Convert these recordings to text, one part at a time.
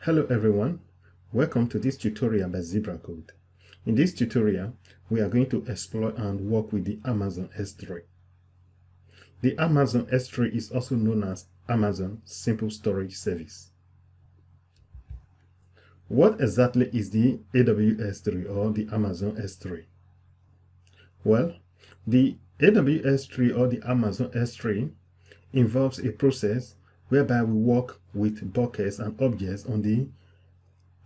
Hello everyone, welcome to this tutorial by Zebra Code. In this tutorial, we are going to explore and work with the Amazon S3. The Amazon S3 is also known as Amazon Simple Storage Service. What exactly is the AWS 3 or the Amazon S3? Well, the AWS 3 or the Amazon S3 involves a process whereby we work with buckets and objects on the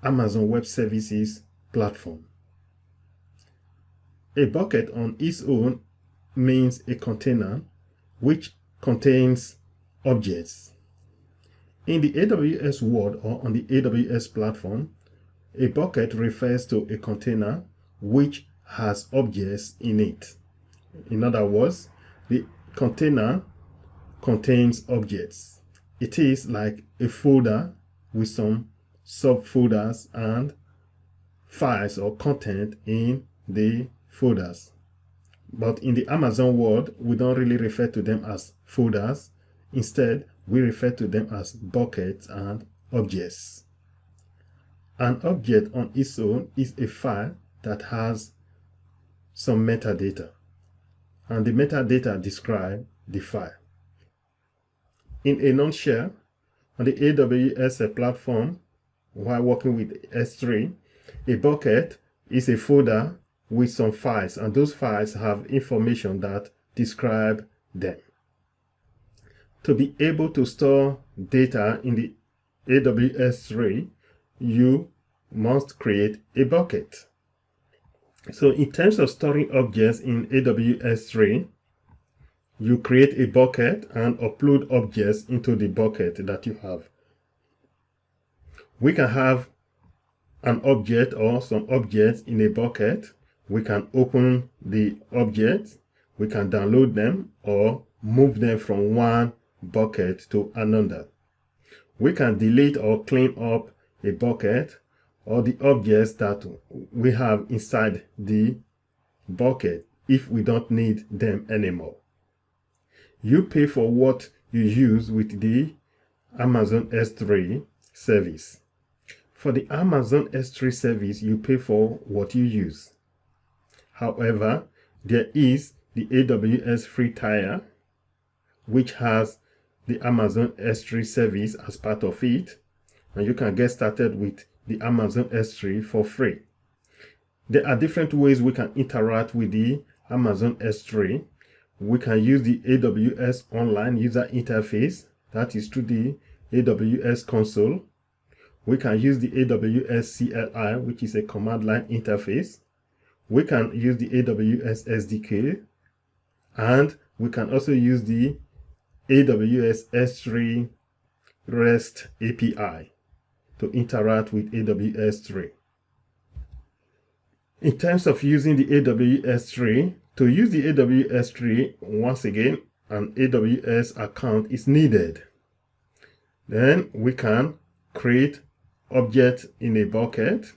Amazon Web Services platform. A bucket on its own means a container which contains objects. In the AWS world or on the AWS platform, a bucket refers to a container which has objects in it. In other words, the container contains objects. It is like a folder with some subfolders and files or content in the folders. But in the Amazon world, we don't really refer to them as folders. Instead, we refer to them as buckets and objects. An object on its own is a file that has some metadata, and the metadata describe the file. In a nutshell, on the AWS platform, while working with S3, a bucket is a folder with some files, and those files have information that describe them. To be able to store data in the AWS 3, you must create a bucket. So in terms of storing objects in AWS 3, you create a bucket and upload objects into the bucket that you have. We can have an object or some objects in a bucket. We can open the objects, we can download them or move them from one bucket to another. We can delete or clean up a bucket or the objects that we have inside the bucket if we don't need them anymore. You pay for what you use with the Amazon S3 service. For the Amazon S3 service, you pay for what you use. However, there is the AWS free tier, which has the Amazon S3 service as part of it, and you can get started with the Amazon S3 for free. There are different ways we can interact with the Amazon S3. We can use the AWS online user interface, that is through the AWS console. We can use the AWS CLI, which is a command line interface. We can use the AWS SDK, and we can also use the AWS S3 REST API to interact with AWS 3. In terms of using the AWS 3, to use the AWS 3, once again, an AWS account is needed. Then we can create object in a bucket.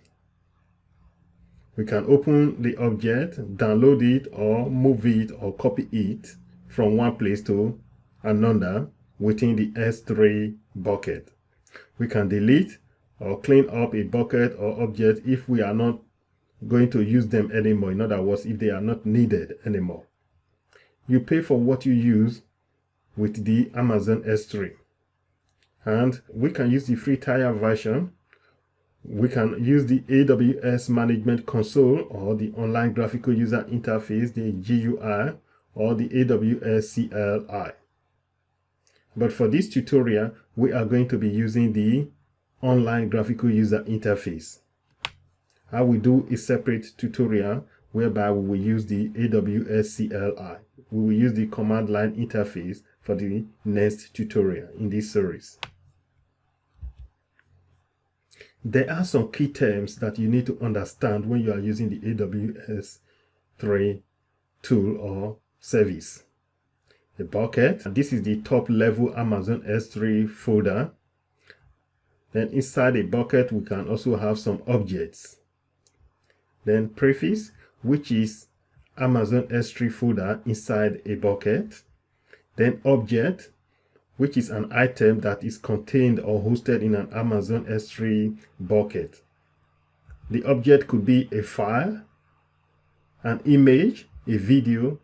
We can open the object, download it, or move it or copy it from one place to another within the S3 bucket. We can delete or clean up a bucket or object if we are not going to use them anymore. In other words, if they are not needed anymore. You pay for what you use with the Amazon S3. And we can use the free tier version. We can use the AWS Management Console or the Online Graphical User Interface, the GUI, or the AWS CLI. But for this tutorial, we are going to be using the Online Graphical User Interface. I will do a separate tutorial whereby we will use the AWS CLI. We will use the command line interface for the next tutorial in this series. There are some key terms that you need to understand when you are using the AWS 3 tool or service. A bucket, and this is the top level Amazon S3 folder. Then inside a bucket, we can also have some objects. Then preface, which is Amazon S3 folder inside a bucket. Then object, which is an item that is contained or hosted in an Amazon S3 bucket. The object could be a file, an image, a video,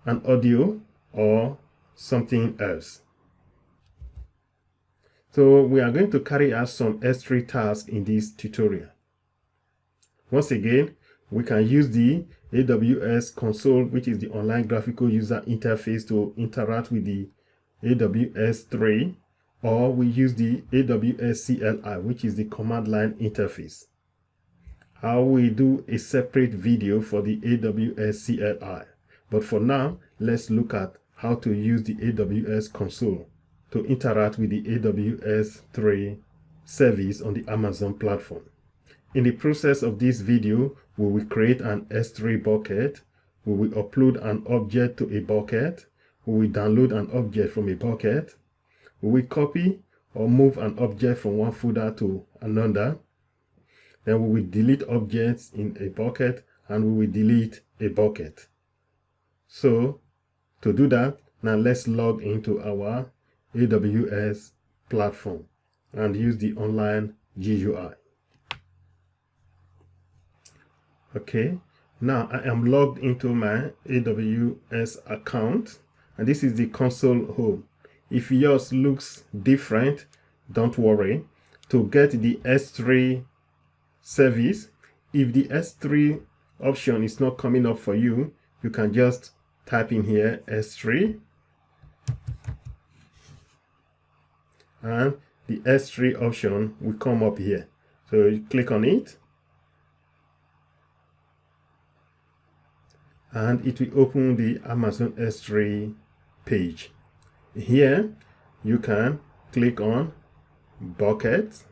an audio, or something else. So we are going to carry out some S3 tasks in this tutorial. Once again, we can use the AWS console, which is the online graphical user interface, to interact with the AWS 3, or we use the AWS CLI, which is the command line interface. I will do a separate video for the AWS CLI, but for now, let's look at how to use the AWS console to interact with the AWS 3 service on the Amazon platform. In the process of this video, we will create an S3 bucket, we will upload an object to a bucket, we will download an object from a bucket, we will copy or move an object from one folder to another, then we will delete objects in a bucket, and we will delete a bucket. So to do that, now let's log into our AWS platform and use the online GUI. Okay, now I am logged into my AWS account, and this is the console home. If yours looks different, don't worry. To get the S3 service, if the S3 option is not coming up for you, you can just type in here S3, and the S3 option will come up here. So you click on it, and it will open the Amazon S3 page. Here you can click on buckets,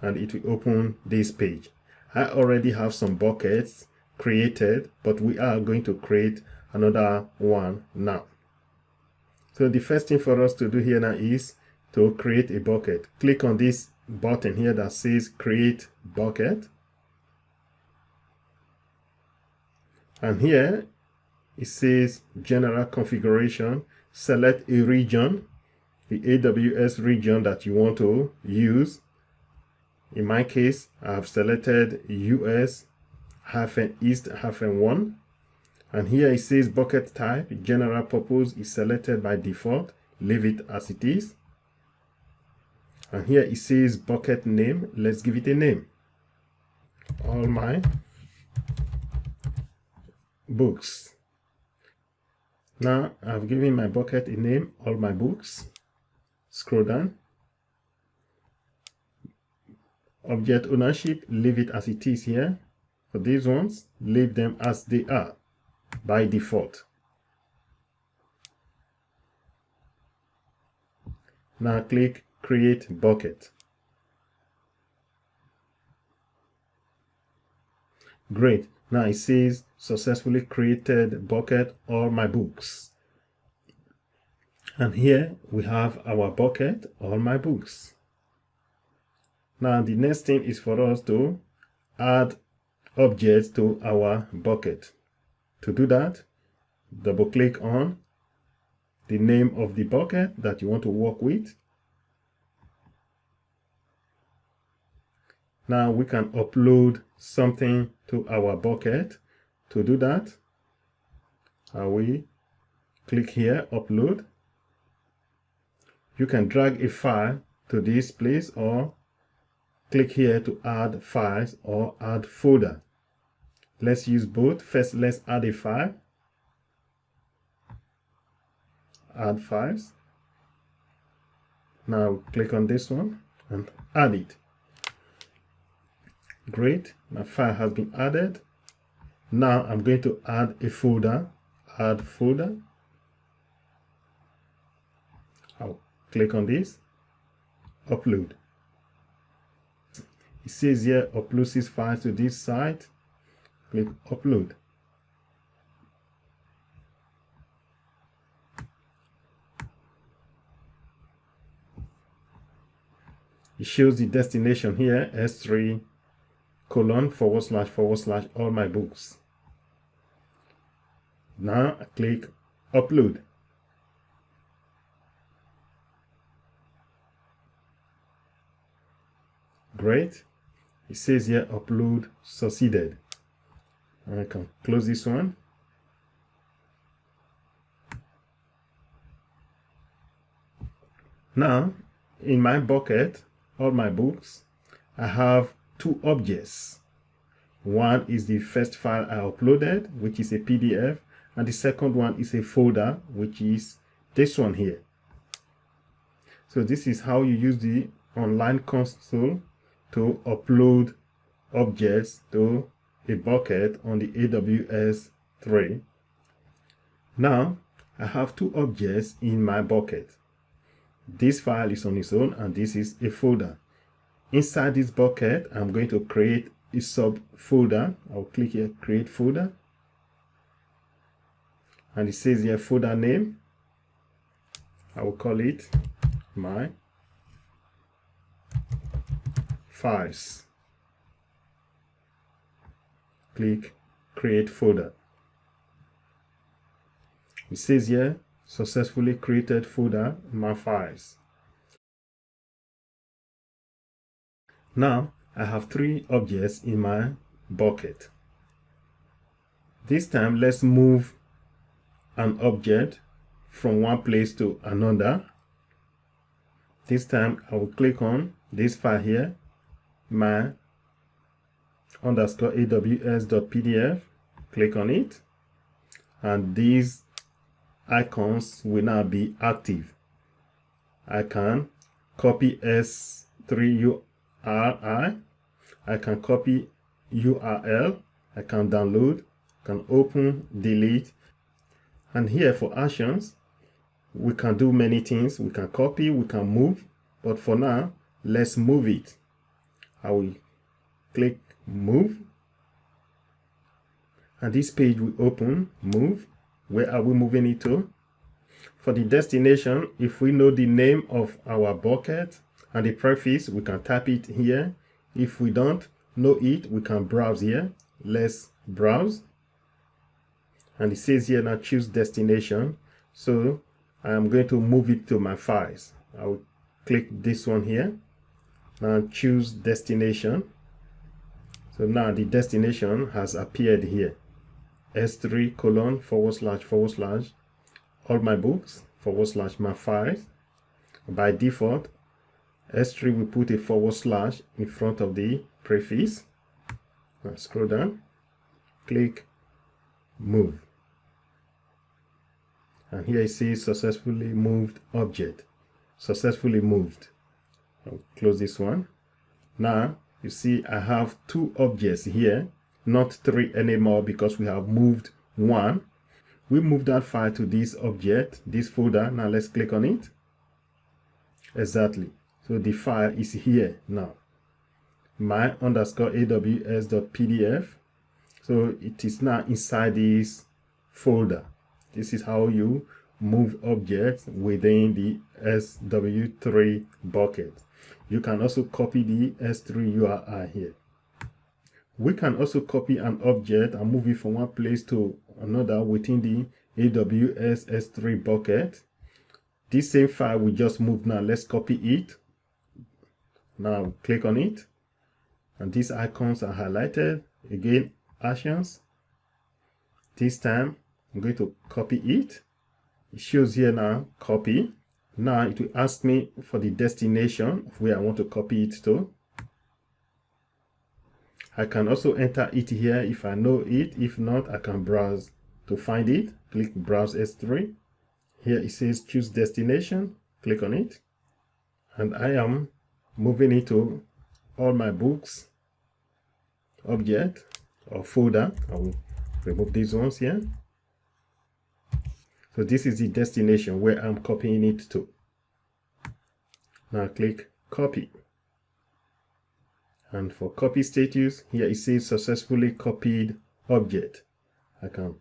and it will open this page. I already have some buckets created, but we are going to create another one now. So the first thing for us to do here now is to create a bucket. Click on this button here that says create bucket, and here it says general configuration. Select a region, the AWS region that you want to use. In my case, I have selected US-East-1, and here it says bucket type, general purpose is selected by default, leave it as it is. And here it says bucket name, let's give it a name. All my books. Now I've given my bucket a name, all my books. Scroll down. Object ownership, leave it as it is here. For these ones, leave them as they are by default. Now click create bucket. Great. Now it says successfully created bucket, all my books. And here we have our bucket, all my books. Now the next thing is for us to add objects to our bucket. To do that, double click on the name of the bucket that you want to work with. Now we can upload something to our bucket. To do that, I will click here, upload. You can drag a file to this place, or click here to add files or add folder. Let's use both. First, let's add a file. Add files. Now click on this one and add it. Great, my file has been added. Now I'm going to add a folder. Add folder. I'll click on this. Upload. It says here upload this file to this site. Click upload. It shows the destination here, S3 : / all my books. Now I click upload. Great. It says here upload succeeded. I can close this one. Now, in my bucket, all my books, I have two objects. One is the first file I uploaded, which is a PDF, and the second one is a folder, which is this one here. So this is how you use the online console to upload objects to a bucket on the AWS 3. Now, I have two objects in my bucket. This file is on its own, and this is a folder. Inside this bucket, I'm going to create a subfolder. I'll click here, create folder. And it says here folder name. I will call it my files. Click create folder. It says here successfully created folder my files. Now I have three objects in my bucket. This time let's move an object from one place to another. This time I will click on this file here, my _aws.pdf. Click on it, and these icons will now be active. I can copy S3 URI, I can copy URL, I can download, can open, delete, and here for actions, we can do many things. We can copy, we can move, but for now, let's move it. I will click move, and this page will open, move. Where are we moving it to? For the destination, if we know the name of our bucket and the prefix, we can type it here. If we don't know it, we can browse here. Let's browse. And it says here now choose destination. So I am going to move it to my files. I will click this one here. Now choose destination. So now the destination has appeared here. S3:/ all my books / my files. By default, S3 will put a / in front of the prefix. Now scroll down, click move, and here it says successfully moved object. Successfully moved. I'll close this one. Now you see I have two objects here, not three anymore, because we have moved one. We moved that file to this object, this folder. Now let's click on it. Exactly. So the file is here now, my _aws.pdf. So it is now inside this folder. This is how you move objects within the SW3 bucket. You can also copy the S3 URI here. We can also copy an object and move it from one place to another within the AWS S3 bucket. This same file we just moved now, let's copy it. Now click on it, and these icons are highlighted. Again, actions. This time I'm going to copy it. It shows here now copy. Now it will ask me for the destination of where I want to copy it to. I can also enter it here if I know it. If not, I can browse to find it. Click browse S3. Here it says choose destination. Click on it, and I am moving it to all my books object or folder. I will remove these ones here. So this is the destination where I'm copying it to. Now click copy. And for copy status, here it says successfully copied object. I can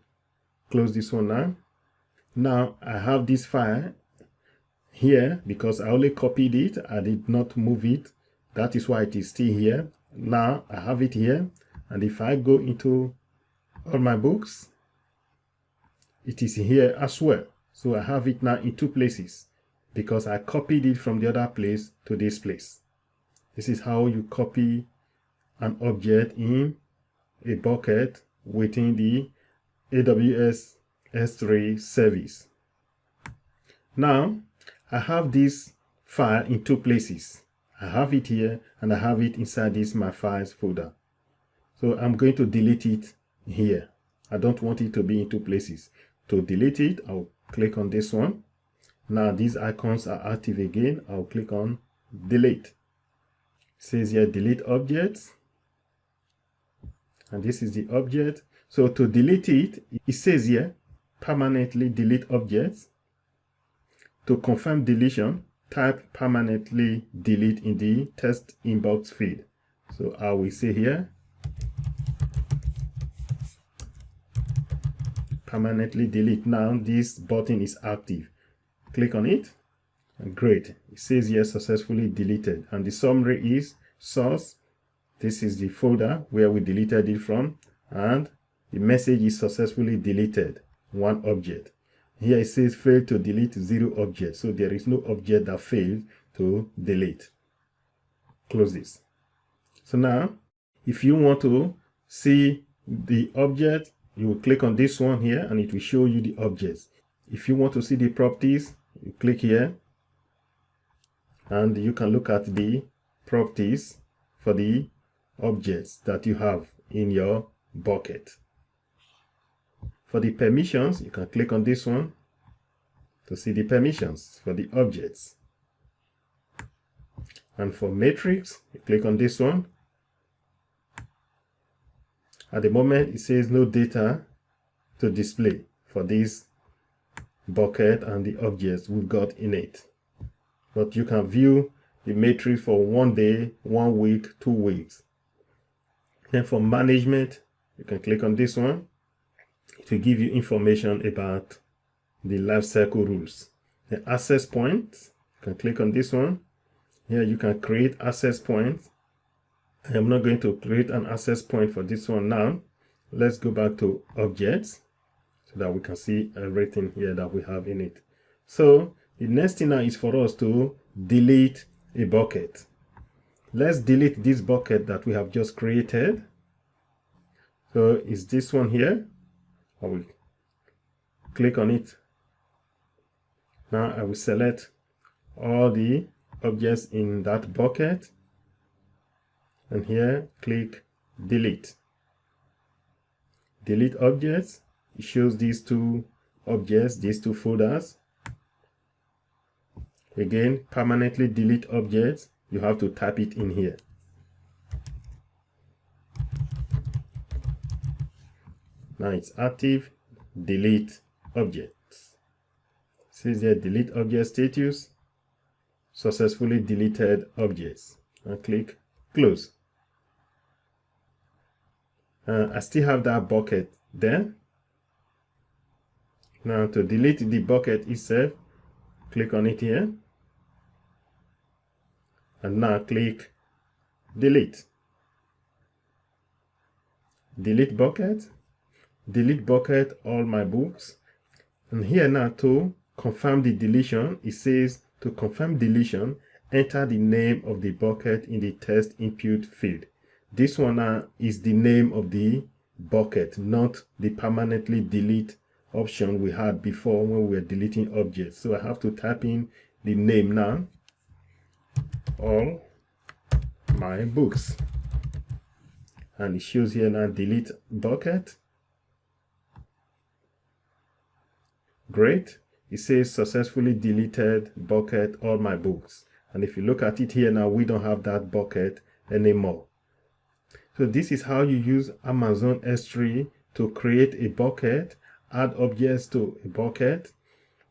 close this one now. Now I have this file here because I only copied it. I did not move it. That is why it is still here. Now I have it here. And if I go into all my books, it is here as well. So I have it now in two places because I copied it from the other place to this place. This is how you copy an object in a bucket within the AWS S3 service. Now, I have this file in two places. I have it here and I have it inside this My Files folder. So I'm going to delete it here. I don't want it to be in two places. To delete it, I'll click on this one. Now these icons are active again. I'll click on delete. It says here delete objects. And this is the object. So to delete it, it says here permanently delete objects. To confirm deletion, type permanently delete in the text inbox field. So I will say here permanently delete. Now this button is active. Click on it. And great. It says here successfully deleted. And the summary is source. This is the folder where we deleted it from. And the message is successfully deleted. One object. Here it says failed to delete 0 objects. So there is no object that failed to delete. Close this. So now, if you want to see the object, you will click on this one here and it will show you the objects. If you want to see the properties, you click here and you can look at the properties for the objects that you have in your bucket. For the permissions, you can click on this one to see the permissions for the objects. And for matrix, you click on this one. At the moment, it says no data to display for this bucket and the objects we've got in it. But you can view the matrix for 1 day, 1 week, 2 weeks. Then for management, you can click on this one. It will give you information about the lifecycle rules. The access points, you can click on this one. Here you can create access points. I am not going to create an access point for this one now. Let's go back to objects so that we can see everything here that we have in it. So the next thing now is for us to delete a bucket. Let's delete this bucket that we have just created. So it's this one here. I will click on it. Now I will select all the objects in that bucket. And here, click delete. Delete objects. It shows these two objects, these two folders. Again, permanently delete objects. You have to type it in here. Now it's active. Delete objects. It says here delete object status. Successfully deleted objects. And click close. I still have that bucket there. Now to delete the bucket itself, click on it here. And now click delete. Delete bucket. Delete bucket all my books. And here now to confirm the deletion, it says to confirm deletion, enter the name of the bucket in the text input field. This one is the name of the bucket, not the permanently delete option we had before when we were deleting objects. So I have to type in the name now. All my books. And it shows here now delete bucket. Great. It says successfully deleted bucket all my books. And if you look at it here now, we don't have that bucket anymore. So this is how you use Amazon S3 to create a bucket, add objects to a bucket,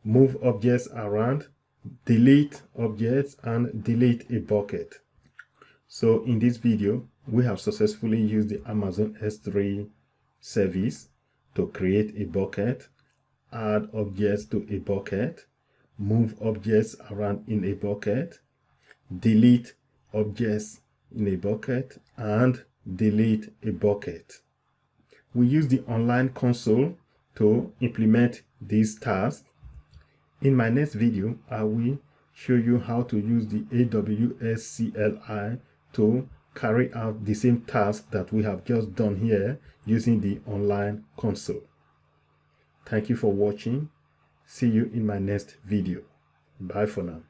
move objects around, delete objects, and delete a bucket. So in this video, we have successfully used the Amazon S3 service to create a bucket, add objects to a bucket, move objects around in a bucket, delete objects in a bucket, and delete a bucket. We use the online console to implement these tasks. In my next video, I will show you how to use the AWS CLI to carry out the same task that we have just done here using the online console. Thank you for watching. See you in my next video. Bye for now.